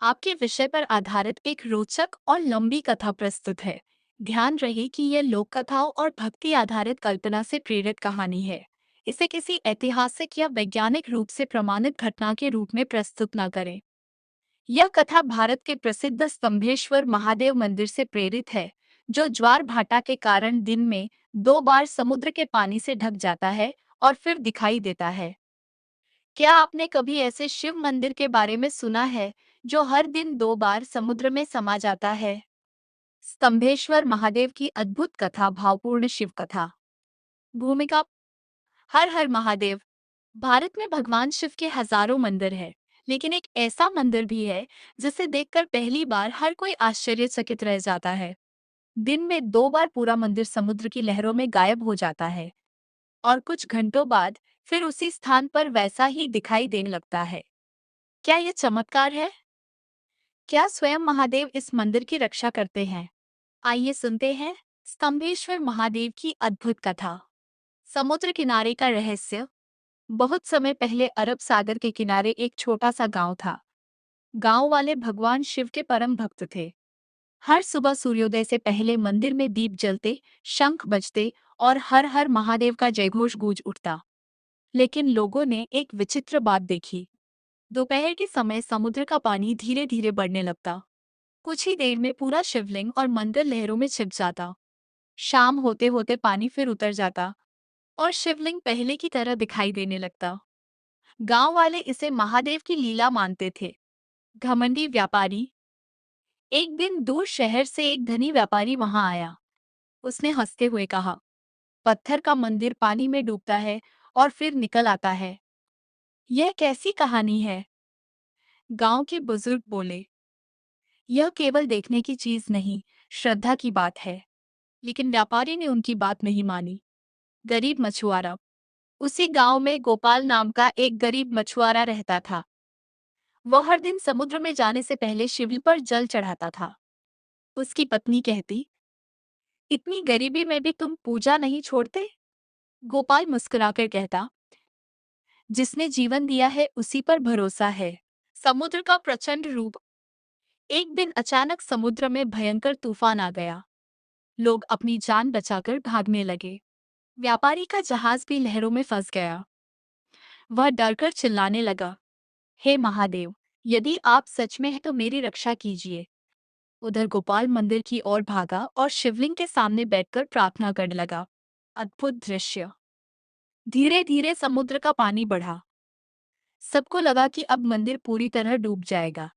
आपके विषय पर आधारित एक रोचक और लंबी कथा प्रस्तुत है। ध्यान रहे कि यह लोक कथाओं और भक्ति आधारित कल्पना से प्रेरित कहानी है। इसे किसी ऐतिहासिक या वैज्ञानिक रूप से प्रमाणित घटना के रूप में प्रस्तुत न करें। यह कथा भारत के प्रसिद्ध स्तंभेश्वर महादेव मंदिर से प्रेरित है, जो ज्वार भाटा के कारण दिन में 2 बार समुद्र के पानी से ढक जाता है और फिर दिखाई देता है। क्या आपने कभी ऐसे शिव मंदिर के बारे में सुना है जो हर दिन 2 बार समुद्र में समा जाता है? स्तंभेश्वर महादेव की अद्भुत कथा भावपूर्ण शिव कथा। भूमिका। हर हर महादेव। भारत में भगवान शिव के हजारों मंदिर हैं, लेकिन एक ऐसा मंदिर भी है जिसे देखकर पहली बार हर कोई आश्चर्यचकित रह जाता है। दिन में 2 बार पूरा मंदिर समुद्र की लहरों में गायब हो जाता है और कुछ घंटों बाद फिर उसी स्थान पर वैसा ही दिखाई देने लगता है। क्या यह चमत्कार है? क्या स्वयं महादेव इस मंदिर की रक्षा करते हैं? आइए सुनते हैं स्तंभेश्वर महादेव की अद्भुत कथा। समुद्र किनारे का रहस्य। बहुत समय पहले अरब सागर के किनारे एक छोटा सा गांव था। गांव वाले भगवान शिव के परम भक्त थे। हर सुबह सूर्योदय से पहले मंदिर में दीप जलते, शंख बजते और हर हर महादेव का जयघोष गूंज उठता। लेकिन लोगों ने एक विचित्र बात देखी। दोपहर के समय समुद्र का पानी धीरे धीरे बढ़ने लगता। कुछ ही देर में पूरा शिवलिंग और मंदिर लहरों में छिप जाता। शाम होते होते पानी फिर उतर जाता और शिवलिंग पहले की तरह दिखाई देने लगता। गांव वाले इसे महादेव की लीला मानते थे। घमंडी व्यापारी। एक दिन दूर शहर से एक धनी व्यापारी वहां आया। उसने हंसते हुए कहा, पत्थर का मंदिर पानी में डूबता है और फिर निकल आता है। यह कैसी कहानी है? गांव के बुजुर्ग बोले, यह केवल देखने की चीज नहीं, श्रद्धा की बात है। लेकिन व्यापारी ने उनकी बात नहीं मानी। गरीब मछुआरा। उसी गांव में गोपाल नाम का एक गरीब मछुआरा रहता था। वह हर दिन समुद्र में जाने से पहले शिवलिंग पर जल चढ़ाता था। उसकी पत्नी कहती, इतनी गरीबी में भी तुम पूजा नहीं छोड़ते? गोपाल मुस्कुराकर कहता, जिसने जीवन दिया है उसी पर भरोसा है। समुद्र का प्रचंड रूप। एक दिन अचानक समुद्र में भयंकर तूफान आ गया। लोग अपनी जान बचाकर भागने लगे। व्यापारी का जहाज भी लहरों में फंस गया। वह डरकर चिल्लाने लगा, हे महादेव, यदि आप सच में हैं तो मेरी रक्षा कीजिए। उधर गोपाल मंदिर की ओर भागा और शिवलिंग के सामने बैठकर प्रार्थना करने लगा। अद्भुत दृश्य। धीरे धीरे समुद्र का पानी बढ़ा। सबको लगा कि अब मंदिर पूरी तरह डूब जाएगा।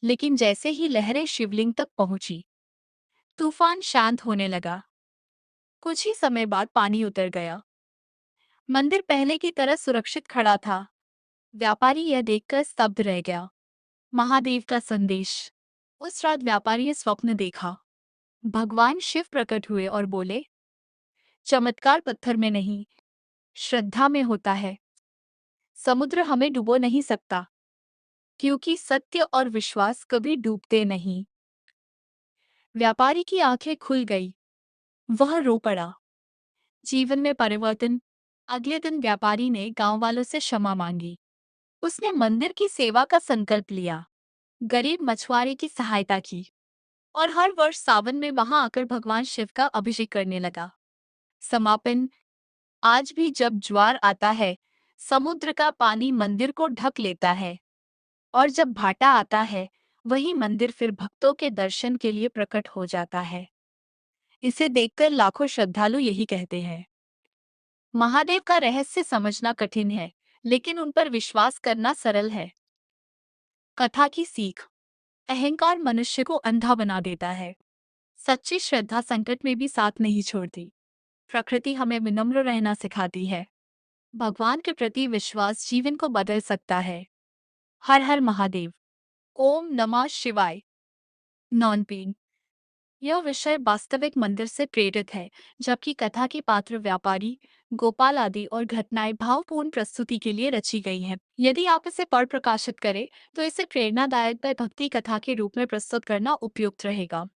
लेकिन जैसे ही लहरें शिवलिंग तक पहुंची, तूफान शांत होने लगा। कुछ ही समय बाद पानी उतर गया। मंदिर पहले की तरह सुरक्षित खड़ा था। व्यापारी यह देखकर स्तब्ध रह गया। महादेव का संदेश। उस रात व्यापारी ने स्वप्न देखा। भगवान शिव प्रकट हुए और बोले, चमत्कार पत्थर में नहीं, श्रद्धा में होता है। समुद्र हमें डुबो नहीं सकता, क्योंकि सत्य और विश्वास कभी डूबते नहीं। व्यापारी की आंखें खुल गई। वह रो पड़ा। जीवन में परिवर्तन। अगले दिन व्यापारी ने गांव वालों से क्षमा मांगी। उसने मंदिर की सेवा का संकल्प लिया, गरीब मछुआरे की सहायता की और हर वर्ष सावन में वहां आकर भगवान शिव का अभिषेक करने लगा। समापन। आज भी जब ज्वार आता है, समुद्र का पानी मंदिर को ढक लेता है और जब भाटा आता है, वही मंदिर फिर भक्तों के दर्शन के लिए प्रकट हो जाता है। इसे देखकर लाखों श्रद्धालु यही कहते हैं, महादेव का रहस्य समझना कठिन है, लेकिन उन पर विश्वास करना सरल है। कथा की सीख। अहंकार मनुष्य को अंधा बना देता है। सच्ची श्रद्धा संकट में भी साथ नहीं छोड़ती। प्रकृति हमें विनम्र रहना सिखाती है। भगवान के प्रति विश्वास जीवन को बदल सकता है। हर हर महादेव। ओम नमः शिवाय। नॉन पेन। यह विषय वास्तविक मंदिर से प्रेरित है, जबकि कथा के पात्र व्यापारी, गोपाल आदि और घटनाएं भावपूर्ण प्रस्तुति के लिए रची गई हैं। यदि आप इसे पढ़ प्रकाशित करें तो इसे प्रेरणादायक भक्ति कथा के रूप में प्रस्तुत करना उपयुक्त रहेगा।